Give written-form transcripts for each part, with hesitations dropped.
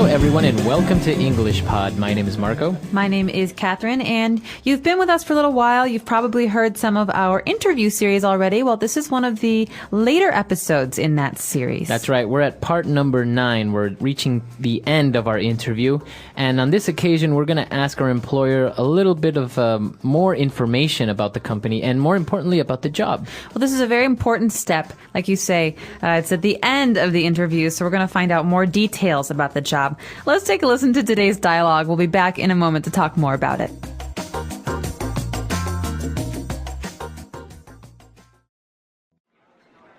Hello, everyone, and welcome to EnglishPod. My name is Marco. My name is Catherine, and you've been with us for a little while. You've probably heard some of our interview series already. Well, this is one of the later episodes in that series. That's right. We're at part number 9. We're reaching the end of our interview. And on this occasion, we're going to ask our employer a little bit of more information about the company and, more importantly, about the job. Well, this is a very important step. Like you say, it's at the end of the interview, so we're going to find out more details about the job. Let's take a listen to today's dialogue. We'll be back in a moment to talk more about it.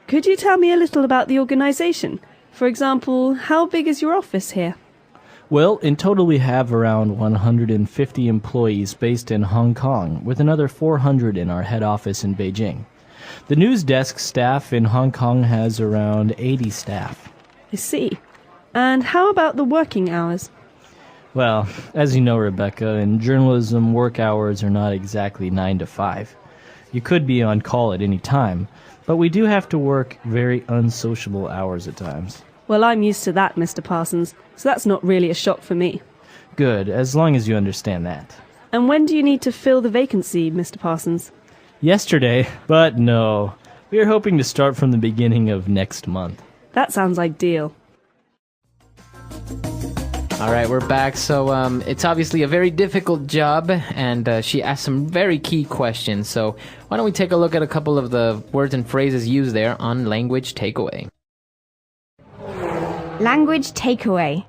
Could you tell me a little about the organization? For example, how big is your office here? Well, in total we have around 150 employees based in Hong Kong, with another 400 in our head office in Beijing. The news desk staff in Hong Kong has around 80 staff. I see. And how about the working hours? Well, as you know, Rebecca, in journalism, work hours are not exactly 9 to 5. You could be on call at any time, but we do have to work very unsociable hours at times. Well, I'm used to that, Mr. Parsons, so that's not really a shock for me. Good, as long as you understand that. And when do you need to fill the vacancy, Mr. Parsons? Yesterday, but no. We are hoping to start from the beginning of next month. That sounds ideal. All right, we're back. So it's obviously a very difficult job, and she asked some very key questions. So why don't we take a look at a couple of the words and phrases used there on Language Takeaway. Language takeaway.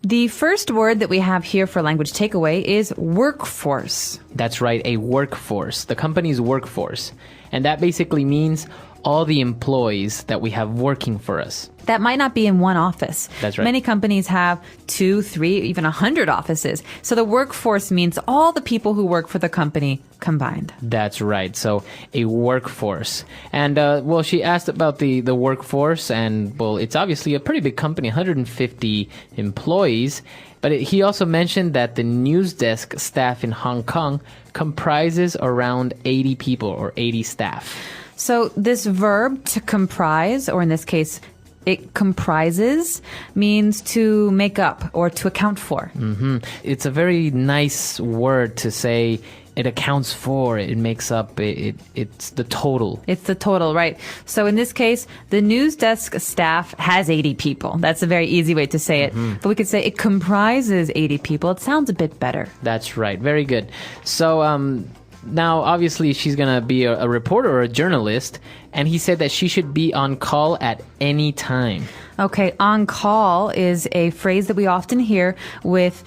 The first word that we have here for language takeaway is workforce. That's right, a workforce, the company's workforce. And that basically means all the employees that we have working for us. That might not be in one office. That's right. Many companies have 2, 3, even 100 offices. So the workforce means all the people who work for the company combined. That's right. So a workforce. And, well, she asked about the workforce, and, well, it's obviously a pretty big company, 150 employees. But he also mentioned that the news desk staff in Hong Kong comprises around 80 people or 80 staff. So this verb to comprise, or in this case, it comprises, means to make up or to account for. Mm-hmm. It's a very nice word to say it accounts for, it makes up, it's the total. It's the total, right. So in this case, the news desk staff has 80 people. That's a very easy way to say it. Mm-hmm. But we could say it comprises 80 people. It sounds a bit better. That's right. Very good. So, now, obviously, she's going to be a reporter or a journalist, and he said that she should be on call at any time. Okay, on call is a phrase that we often hear with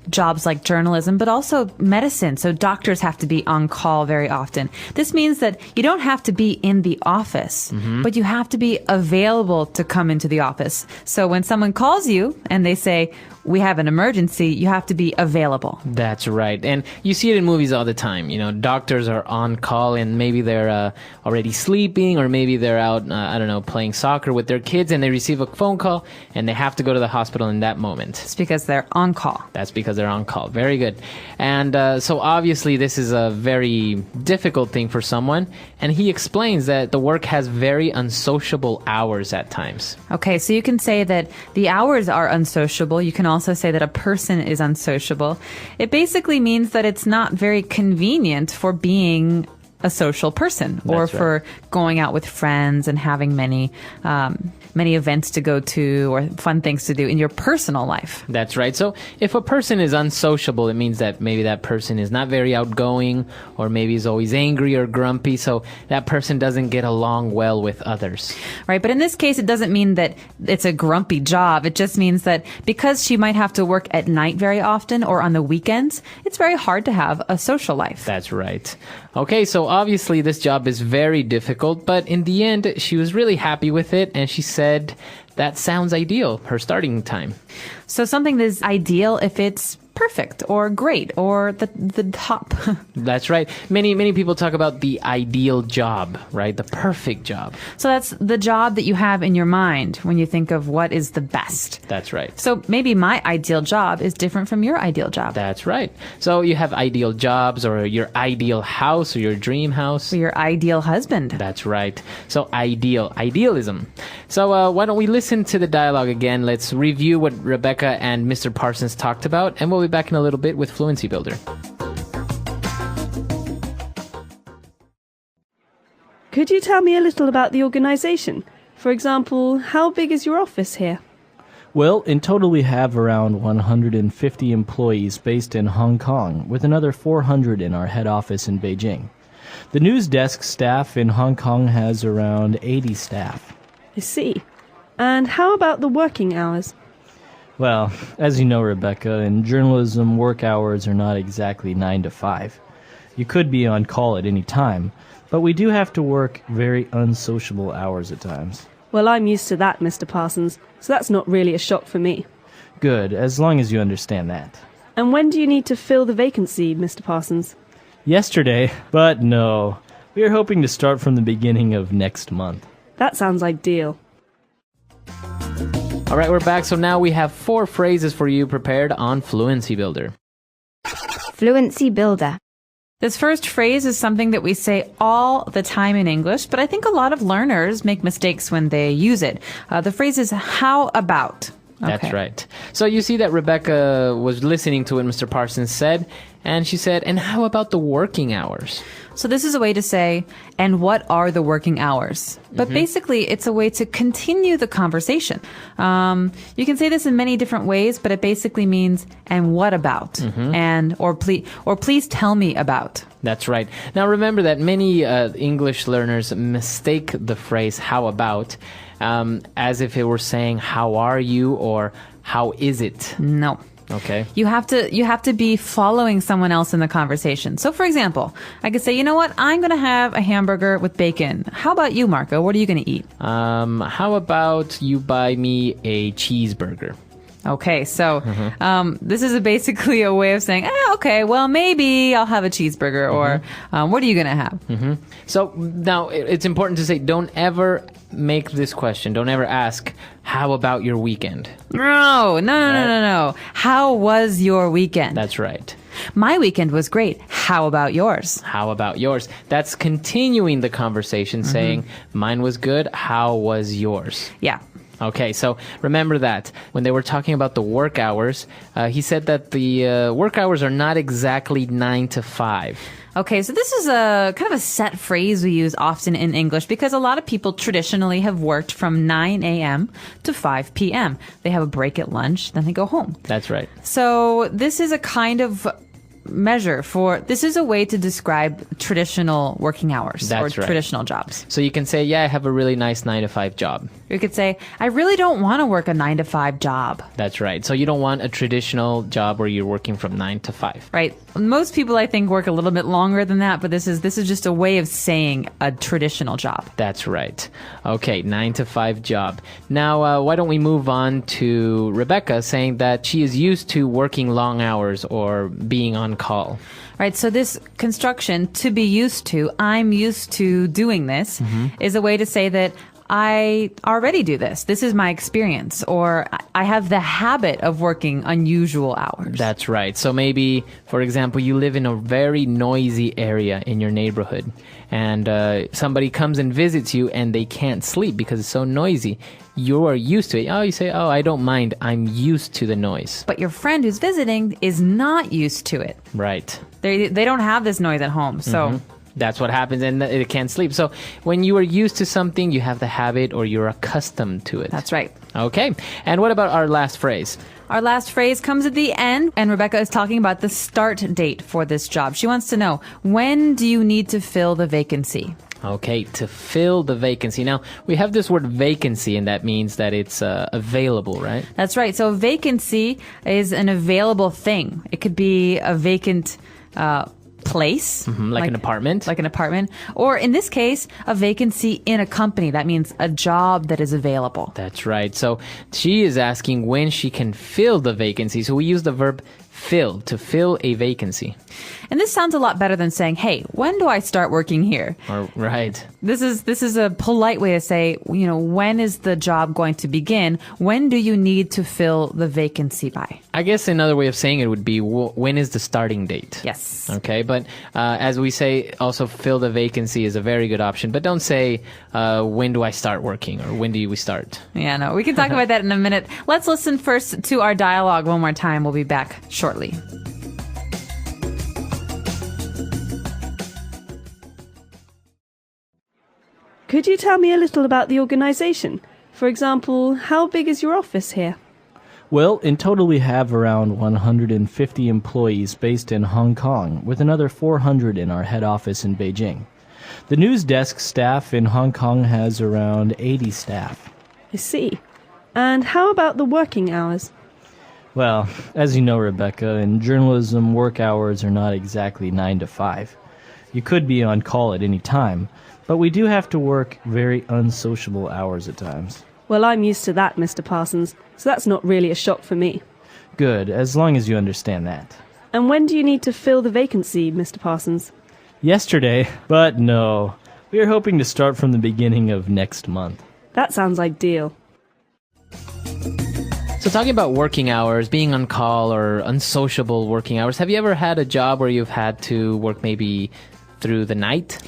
jobs like journalism, but also medicine. So doctors have to be on call very often. This means that you don't have to be in the office, but you have to be available to come into the office. So when someone calls you and they say, we have an emergency, you have to be available. That's right. And you see it in movies all the time. You know, doctors are on call and maybe they're already sleeping, or maybe they're out, I don't know, playing soccer with their kids, and they receive a phone call and they have to go to the hospital in that moment. It's because they're on call. That's because they're on call. Very good. And so obviously this is a very difficult thing for someone. And he explains that the work has very unsociable hours at times. Okay, so you can say that the hours are unsociable. You can also say that a person is unsociable. It basically means that it's not very convenient for being a social person, or for going out with friends and having many events to go to or fun things to do in your personal life. That's right. So if a person is unsociable, it means that maybe that person is not very outgoing, or maybe is always angry or grumpy. So that person doesn't get along well with others. Right. But in this case, it doesn't mean that it's a grumpy job. It just means that because she might have to work at night very often or on the weekends, it's very hard to have a social life. That's right. Okay, so obviously this job is very difficult, but in the end, she was really happy with it, and she said that sounds ideal, her starting time. So something that is ideal if it's perfect or great or the top. That's right. Many people talk about the ideal job, right? The perfect job. So that's the job that you have in your mind when you think of what is the best. That's right. So maybe my ideal job is different from your ideal job. That's right. So you have ideal jobs or your ideal house or your dream house. Or your ideal husband. That's right. So idealism. So why don't we listen to the dialogue again? Let's review what Rebecca and Mr. Parsons talked about, and we'll be back in a little bit with Fluency Builder. Could you tell me a little about the organization? For example, how big is your office here? Well, in total we have around 150 employees based in Hong Kong, with another 400 in our head office in Beijing. The news desk staff in Hong Kong has around 80 staff. I see. And how about the working hours? Well, as you know, Rebecca, in journalism, work hours are not exactly 9 to 5. You could be on call at any time, but we do have to work very unsociable hours at times. Well, I'm used to that, Mr. Parsons, so that's not really a shock for me. Good, as long as you understand that. And when do you need to fill the vacancy, Mr. Parsons? Yesterday, but no. We are hoping to start from the beginning of next month. That sounds ideal. All right, we're back. So now we have 4 phrases for you prepared on Fluency Builder. Fluency Builder. This first phrase is something that we say all the time in English, but I think a lot of learners make mistakes when they use it. The phrase is how about. That's right. So you see that Rebecca was listening to what Mr. Parsons said, and she said, and how about the working hours? So this is a way to say, and what are the working hours? But basically, it's a way to continue the conversation. You can say this in many different ways, but it basically means, and what about? And, or please tell me about. That's right. Now remember that many English learners mistake the phrase how about as if it were saying how are you or how is it? No. Okay. You have to be following someone else in the conversation. So for example, I could say, you know what? I'm going to have a hamburger with bacon. How about you, Marco? What are you going to eat? How about you buy me a cheeseburger? Okay, so this is basically a way of saying, okay, well, maybe I'll have a cheeseburger, or what are you going to have? So now it's important to say, don't ever make this question. Don't ever ask, how about your weekend? No. How was your weekend? That's right. My weekend was great. How about yours? How about yours? That's continuing the conversation, saying, mine was good. How was yours? Yeah. Okay, so remember that when they were talking about the work hours, he said that the work hours are not exactly 9 to 5. Okay, so this is a kind of a set phrase we use often in English because a lot of people traditionally have worked from 9 a.m. to 5 p.m. They have a break at lunch, then they go home. That's right. So this is a kind of this is a way to describe traditional working hours or traditional jobs. So you can say, yeah, I have a really nice 9 to 5 job. You could say, I really don't want to work a 9 to 5 job. That's right. So you don't want a traditional job where you're working from 9 to 5. Right. Most people, I think, work a little bit longer than that, but this is just a way of saying a traditional job. That's right. Okay, 9 to 5 job. Now, why don't we move on to Rebecca saying that she is used to working long hours or being on call. Right, so this construction, to be used to, I'm used to doing this, is a way to say that I already do this. This is my experience, or I have the habit of working unusual hours. That's right. So maybe, for example, you live in a very noisy area in your neighborhood, and somebody comes and visits you and they can't sleep because it's so noisy. You are used to it. Oh, you say, oh, I don't mind. I'm used to the noise. But your friend who's visiting is not used to it. Right. They don't have this noise at home, so... That's what happens, and it can't sleep. So when you are used to something, you have the habit or you're accustomed to it. That's right. Okay. And what about our last phrase? Our last phrase comes at the end, and Rebecca is talking about the start date for this job. She wants to know, when do you need to fill the vacancy? Okay, to fill the vacancy. Now, we have this word vacancy, and that means that it's available, right? That's right. So vacancy is an available thing. It could be a vacant place. Like an apartment. Like an apartment. Or in this case, a vacancy in a company. That means a job that is available. That's right. So she is asking when she can fill the vacancy. So we use the verb to fill a vacancy. And this sounds a lot better than saying, hey, when do I start working here? Right. This is a polite way to say, when is the job going to begin? When do you need to fill the vacancy by? I guess another way of saying it would be, when is the starting date? Yes. Okay, but as we say, also fill the vacancy is a very good option. But don't say, when do I start working or when do we start? Yeah, no, we can talk about that in a minute. Let's listen first to our dialogue one more time. We'll be back shortly. Could you tell me a little about the organization? For example, how big is your office here? Well, in total we have around 150 employees based in Hong Kong, with another 400 in our head office in Beijing. The news desk staff in Hong Kong has around 80 staff. I see. And how about the working hours? Well, as you know, Rebecca, in journalism, work hours are not exactly 9 to 5. You could be on call at any time, but we do have to work very unsociable hours at times. Well, I'm used to that, Mr. Parsons, so that's not really a shock for me. Good, as long as you understand that. And when do you need to fill the vacancy, Mr. Parsons? Yesterday, but no. We are hoping to start from the beginning of next month. That sounds ideal. So talking about working hours, being on call or unsociable working hours, have you ever had a job where you've had to work maybe through the night?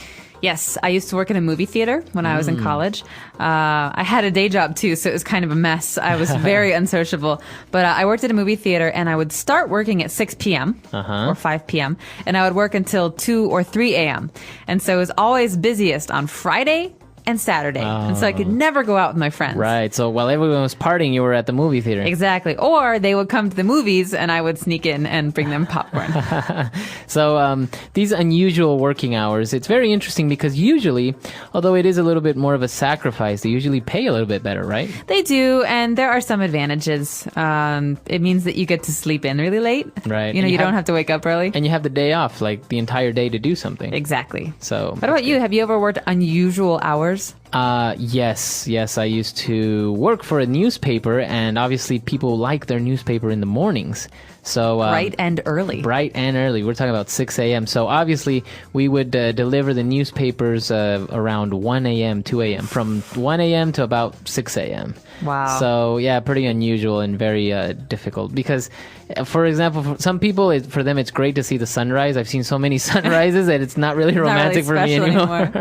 Yes, I used to work in a movie theater when I was in college. I had a day job too, so it was kind of a mess. I was very unsociable. But I worked at a movie theater, and I would start working at 6 p.m. Or 5 p.m., and I would work until 2 or 3 a.m. And so it was always busiest on Friday and Saturday. And so I could never go out with my friends. Right. So while everyone was partying, you were at the movie theater. Exactly. Or they would come to the movies and I would sneak in and bring them popcorn. So these unusual working hours, it's very interesting because usually, although it is a little bit more of a sacrifice, they usually pay a little bit better, right? They do, and there are some advantages. It means that you get to sleep in really late. Right. You don't have to wake up early. And you have the day off, like the entire day to do something. Exactly. So what about you? Have you ever worked unusual hours? Yes. I used to work for a newspaper, and obviously people like their newspaper in the mornings. So Bright and early. We're talking about 6 a.m. So obviously we would deliver the newspapers around 1 a.m., 2 a.m., from 1 a.m. to about 6 a.m. Wow. So yeah, pretty unusual and very difficult because, for example, for some people, for them it's great to see the sunrise. I've seen so many sunrises that it's not really romantic for me anymore.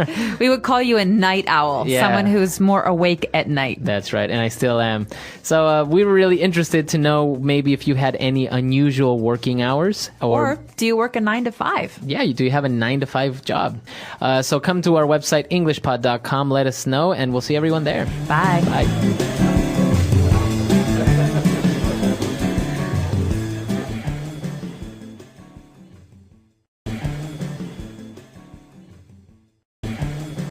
We would call you a night owl, someone who's more awake at night. That's right, and I still am. So we were really interested to know maybe if you had any unusual working hours. Or do you work a 9 to 5? Yeah, do you have a 9 to 5 job? So come to our website, EnglishPod.com, let us know, and we'll see everyone there. Bye. Bye.